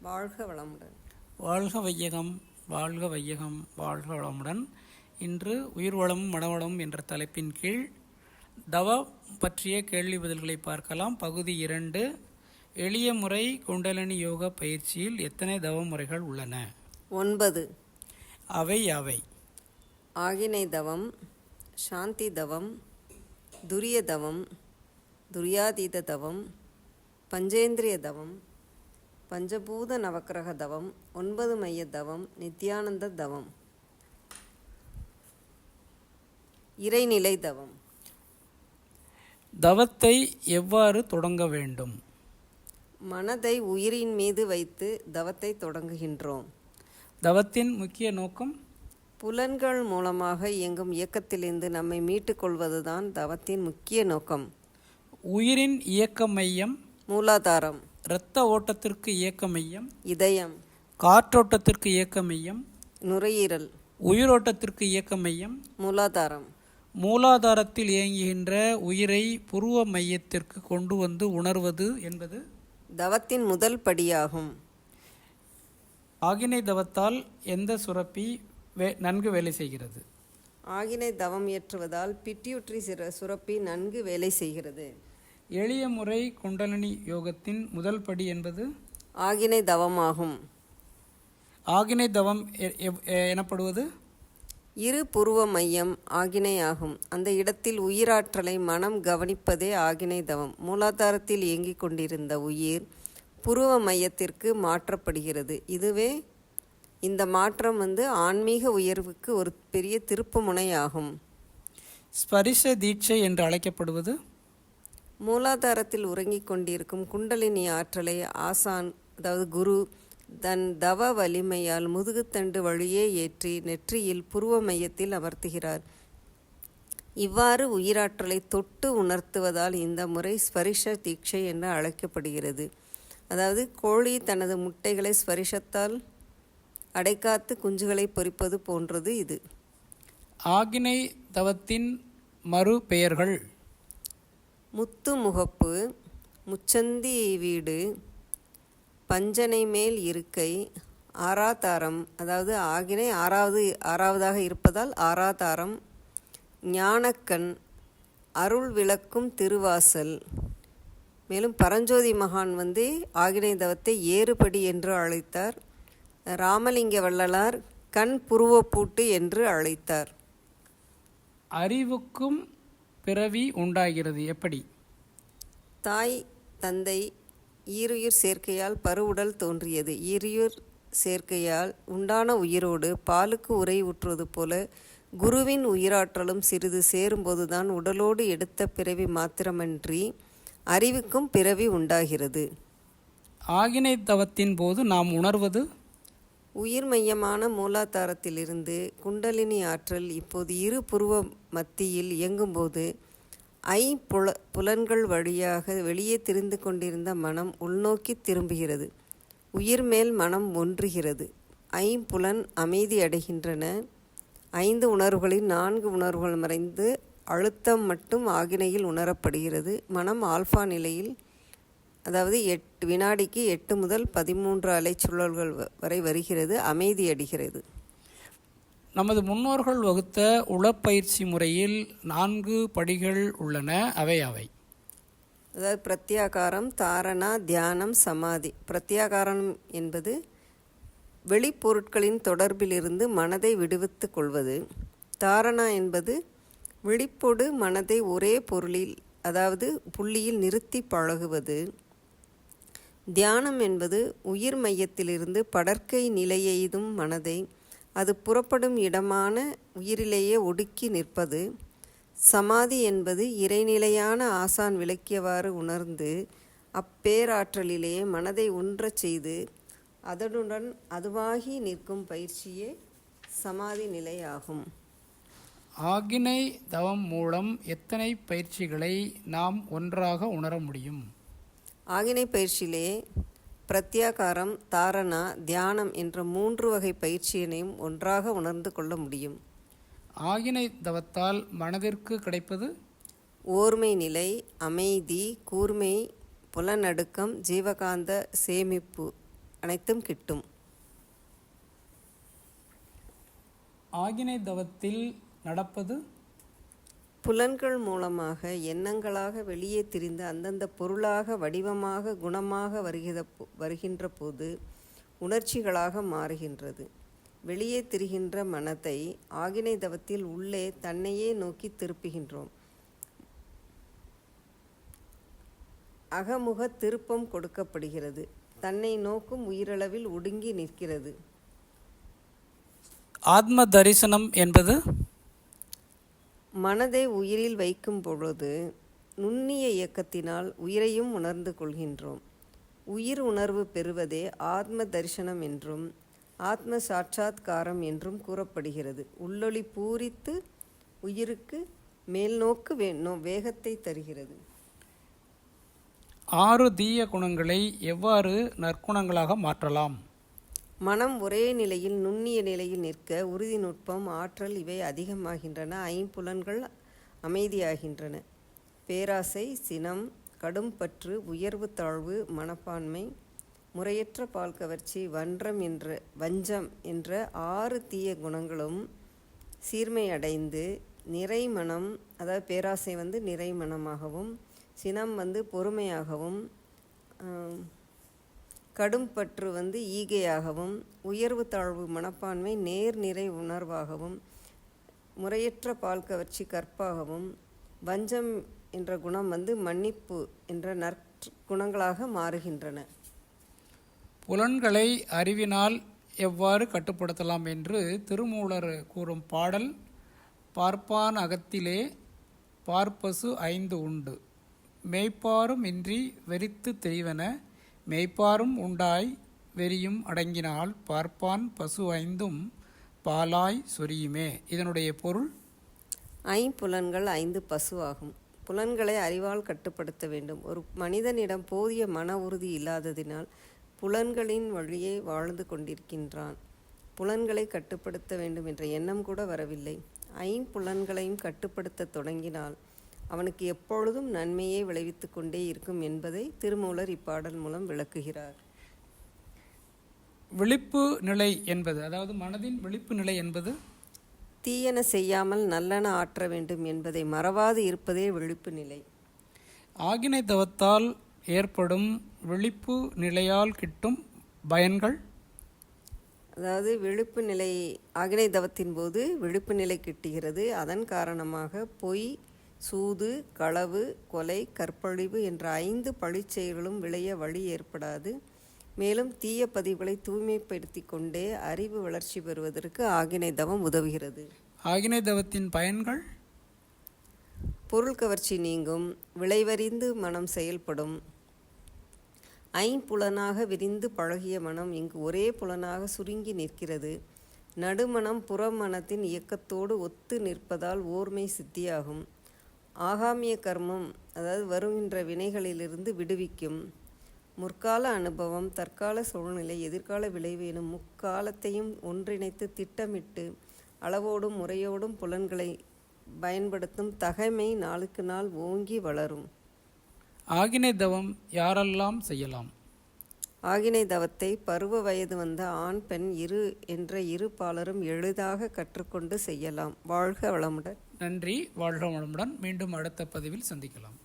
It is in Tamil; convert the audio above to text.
வாழ்க வளமுடன். வாழ்க வையகம், வாழ்க வையகம், வாழ்க வளமுடன். இன்று உயிர் வளமும் மனவளமும் என்ற தலைப்பின் கீழ் தவம் பற்றிய கேள்வி பதில்களை பார்க்கலாம். பகுதி 2. எளிய முறை குண்டலினி யோக பயிற்சியில் எத்தனை தவ முறைகள் உள்ளன? 9. அவை யாவை? ஆகினை தவம், சாந்தி தவம், துரிய தவம், துரியாதீத தவம், பஞ்சேந்திரிய தவம், பஞ்சபூத நவக்கிரக தவம், 9 மைய தவம், நித்யானந்த தவம், இறைநிலை தவம். தவத்தை எவ்வாறு தொடங்க வேண்டும்? மனதை உயிரின் மீது வைத்து தவத்தை தொடங்குகின்றோம். தவத்தின் முக்கிய நோக்கம் புலன்கள் மூலமாக இயங்கும் இயக்கத்திலிருந்து நம்மை மீட்டுக் கொள்வதுதான் தவத்தின் முக்கிய நோக்கம். உயிரின் இயக்க மையம் மூலாதாரம், இரத்த ஓட்டத்திற்கு இயக்க மையம் இதயம், காற்றோட்டத்திற்கு இயக்க மையம் நுரையீரல், உயிரோட்டத்திற்கு இயக்க மையம் மூலாதாரம். மூலாதாரத்தில் இயங்குகின்ற உயிரை புருவ மையத்திற்கு கொண்டு வந்து உணர்வது என்பது தவத்தின் முதல் படியாகும். ஆகினை தவத்தால் எந்த சுரப்பி நன்கு வேலை செய்கிறது? ஆகினை தவம் இயற்றுவதால் பிட்யூட்ரி சுரப்பி நன்கு வேலை செய்கிறது. எளிய முறை குண்டலினி யோகத்தின் முதல் படி என்பது ஆகினை தவமாகும். ஆகினை தவம் எனப்படுவது இரு புருவ மையம் ஆகினை ஆகும். அந்த இடத்தில் உயிராற்றலை மனம் கவனிப்பதே ஆகினை தவம். மூலாதாரத்தில் இயங்கிக் கொண்டிருந்த உயிர் புருவ மையத்திற்கு மாற்றப்படுகிறது. இதுவே இந்த மாற்றம் ஆன்மீக உயர்வுக்கு ஒரு பெரிய திருப்பு முனையாகும். ஸ்பரிச தீட்சை என்று அழைக்கப்படுவது மூலாதாரத்தில் உறங்கிக் கொண்டிருக்கும் குண்டலினி ஆற்றலை ஆசான், அதாவது குரு, தன் தவ வலிமையால் முதுகுத்தண்டு வழியே ஏற்றி நெற்றியில் புருவ மையத்தில் அமர்த்துகிறார். இவ்வாறு உயிராற்றலை தொட்டு உணர்த்துவதால் இந்த முறை ஸ்பரிஷ தீட்சை என்று அழைக்கப்படுகிறது. அதாவது கோழி தனது முட்டைகளை ஸ்பரிஷத்தால் அடைக்காத்து குஞ்சுகளை பொரிப்பது போன்றது இது. ஆகினை தவத்தின் மறு பெயர்கள் முத்து முகப்பு, முச்சந்தி வீடு, பஞ்சனை மேல் இருக்கை, ஆராதாரம், அதாவது ஆகினை ஆறாவதாக இருப்பதால் ஆராதாரம், ஞானக்கண், அருள் விளக்கும் திருவாசல். மேலும் பரஞ்சோதி மகான் ஆகினை தவத்தை ஏறுபடி என்று அழைத்தார். ராமலிங்க வள்ளலார் கண் புருவப்பூட்டு என்று அழைத்தார். அறிவுக்கும் பிறவி உண்டாகிறது எப்படி? தாய் தந்தை ஈருயிர் சேர்க்கையால் பருவுடல் தோன்றியது. ஈருயிர் சேர்க்கையால் உண்டான உயிரோடு பாலுக்கு உரை ஊற்றுவது போல குருவின் உயிராற்றலும் சிறிது சேரும்போதுதான் உடலோடு எடுத்த பிறவி மாத்திரமன்றி அறிவுக்கும் பிறவி உண்டாகிறது. ஆகினை தவத்தின் போது நாம் உணர்வது உயிர் மையமான மூலாதாரத்திலிருந்து குண்டலினி ஆற்றல் இப்போது இரு புருவ மத்தியில் இயங்கும்போது புலன்கள் வழியாக வெளியே திரிந்து கொண்டிருந்த மனம் உள்நோக்கி திரும்புகிறது. உயிர் மேல் மனம் ஒன்றுகிறது. ஐம்புலன் அமைதி அடைகின்றன. 5 உணர்வுகளில் 4 உணர்வுகள் மறைந்து அழுத்தம் மட்டும் ஆகினையில் உணரப்படுகிறது. மனம் ஆல்ஃபா நிலையில், அதாவது 8 வினாடிக்கு 8 முதல் 13 அலைச்சுழல்கள் வரை வருகிறது, அமைதி அடைகிறது. நமது முன்னோர்கள் வகுத்த உளப்பயிற்சி முறையில் 4 படிகள் உள்ளன. அவை அவை அதாவது பிரத்யாகாரம், தாரணா, தியானம், சமாதி. பிரத்யாகாரம் என்பது வெளிப்பொருட்களின் தொடர்பிலிருந்து மனதை விடுவித்து கொள்வது. தாரணா என்பது விழிப்போடு மனதை ஒரே பொருளில், அதாவது புள்ளியில் நிறுத்தி பழகுவது. தியானம் என்பது உயிர் மையத்திலிருந்து படற்கை நிலையெய்தும் மனதை அது புறப்படும் இடமான உயிரிலேயே ஒடுக்கி நிற்பது. சமாதி என்பது இறைநிலையான ஆசான் விளக்கியவாறு உணர்ந்து அப்பேராற்றலிலேயே மனதை ஒன்றச் செய்து அதனுடன் அதுவாகி நிற்கும் பயிற்சியே சமாதி நிலையாகும். ஆகினை தவம் மூலம் எத்தனை பயிற்சிகளை நாம் ஒன்றாக உணர முடியும்? ஆகினை பயிற்சியிலே பிரத்யாகாரம், தாரணா, தியானம் என்ற 3 வகை பயிற்சியினையும் ஒன்றாக உணர்ந்து கொள்ள முடியும். ஆகினை தவத்தால் மனதிற்கு கிடைப்பது ஓர்மை நிலை, அமைதி, கூர்மை, புலனடுக்கம், ஜீவகாந்த சேமிப்பு அனைத்தும் கிட்டும். ஆகினை தவத்தில் நடப்பது புலன்கள் மூலமாக எண்ணங்களாக வெளியே திரிந்து அந்தந்த பொருளாக வடிவமாக குணமாக வருகின்ற போது உணர்ச்சிகளாக மாறுகின்றது. வெளியே திரிகின்ற மனத்தை ஆகினை தவத்தில் உள்ளே தன்னையே நோக்கி திருப்புகின்றோம். அகமுக திருப்பம் கொடுக்கப்படுகிறது. தன்னை நோக்கும் உயிரளவில் ஒடுங்கி நிற்கிறது. ஆத்ம தரிசனம் என்பது மனதை உயிரில் வைக்கும் பொழுது நுண்ணிய இயக்கத்தினால் உயிரையும் உணர்ந்து கொள்கின்றோம். உயிர் உணர்வு பெறுவதே ஆத்ம தரிசனம் என்றும் ஆத்ம சாட்சாத்காரம் என்றும் கூறப்படுகிறது. உள்ளொளி பூரித்து உயிருக்கு மேல்நோக்கு வேகத்தை தருகிறது. 6 தீய குணங்களை எவ்வாறு நற்குணங்களாக மாற்றலாம்? மனம் ஒரே நிலையில் நுண்ணிய நிலையில் நிற்க உறுதி, நுட்பம், ஆற்றல் இவை அதிகமாகின்றன. ஐம்புலன்கள் அமைதியாகின்றன. பேராசை, சினம், கடும் பற்று, உயர்வு தாழ்வு மனப்பான்மை, முறையற்ற பால் கவர்ச்சி, வஞ்சம் என்ற 6 தீய குணங்களும் சீர்மையடைந்து நிறைமனம், அதாவது பேராசை நிறைமனமாகவும், சினம் பொறுமையாகவும், கடும் பற்று ஈகையாகவும், உயர்வு தாழ்வு மனப்பான்மை நேர்நிறை உணர்வாகவும், முறையற்ற பால் கவர்ச்சி கற்பாகவும், வஞ்சம் என்ற குணம் மன்னிப்பு என்ற நற்குணங்களாக மாறுகின்றன. புலன்களை அறிவினால் எவ்வாறு கட்டுப்படுத்தலாம் என்று திருமூலர் கூறும் பாடல்: பார்ப்பான் அகத்திலே பார்ப்பசு 5 உண்டு, மெய்ப்பாரும் இன்றி வெறித்து தெரிவன, மெய்ப்பாரும் உண்டாய் வெறியும் அடங்கினால், பார்ப்பான் பசு 5ம் பாலாய் சொரியுமே. இதனுடைய பொருள்: ஐம்புலன்கள் 5 பசு ஆகும். புலன்களை அறிவால் கட்டுப்படுத்த வேண்டும். ஒரு மனிதனிடம் போதிய மன உறுதி இல்லாததினால் புலன்களின் வழியே வாழ்ந்து கொண்டிருக்கின்றான். புலன்களை கட்டுப்படுத்த வேண்டும் என்ற எண்ணம் கூட வரவில்லை. ஐம்புலன்களையும் கட்டுப்படுத்த தொடங்கினால் அவனுக்கு எப்பொழுதும் நன்மையை விளைவித்து கொண்டே இருக்கும் என்பதை திருமூலர் இப்பாடல் மூலம் விளக்குகிறார். விழிப்பு நிலை என்பது, அதாவது மனதின் விழிப்பு நிலை என்பது, தீயன செய்யாமல் நல்லன ஆற்ற வேண்டும் என்பதை மறவாது இருப்பதே விழிப்பு நிலை. ஆகினை தவத்தால் ஏற்படும் விழிப்பு நிலையால் கிட்டும் பயன்கள். அதாவது விழிப்பு நிலை, ஆகினை தவத்தின் போது விழிப்பு நிலை கிட்டுகிறது. அதன் காரணமாக பொய், சூது, களவு, கொலை, கற்பழிவு என்ற 5 பழிச்செயல்களும் விளைய வழி ஏற்படாது. மேலும் தீய பதிவுகளை தூய்மைப்படுத்தி கொண்டே அறிவு வளர்ச்சி பெறுவதற்கு ஆகினை தவம் உதவுகிறது. ஆகினை தவத்தின் பயன்கள்: பொருள் கவர்ச்சி நீங்கும், விளைவறிந்து மனம் செயல்படும். ஐம்புலனாக விரிந்து பழகிய மனம் இங்கு ஒரே புலனாக சுருங்கி நிற்கிறது. நடுமனம் புறமனத்தின் இயக்கத்தோடு ஒத்து நிற்பதால் ஓர்மை சித்தியாகும். ஆகாமிய கர்மம், அதாவது வருகின்ற வினைகளிலிருந்து விடுவிக்கும். முற்கால அனுபவம், தற்கால சூழ்நிலை, எதிர்கால விளைவு எனும் முக்காலத்தையும் ஒன்றிணைத்து திட்டமிட்டு அளவோடும் முறையோடும் புலன்களை பயன்படுத்தும் தகைமை நாளுக்கு நாள் ஓங்கி வளரும். ஆகினை தவம் யாரெல்லாம் செய்யலாம்? ஆகினை தவத்தை பருவ வயது வந்த ஆண், பெண் என்ற இரு பாலரும் எளிதாக கற்றுக்கொண்டு செய்யலாம். வாழ்க வளமுடன். நன்றி. வாழ்க வளமுடன். மீண்டும் அடுத்த பதிவில் சந்திக்கலாம்.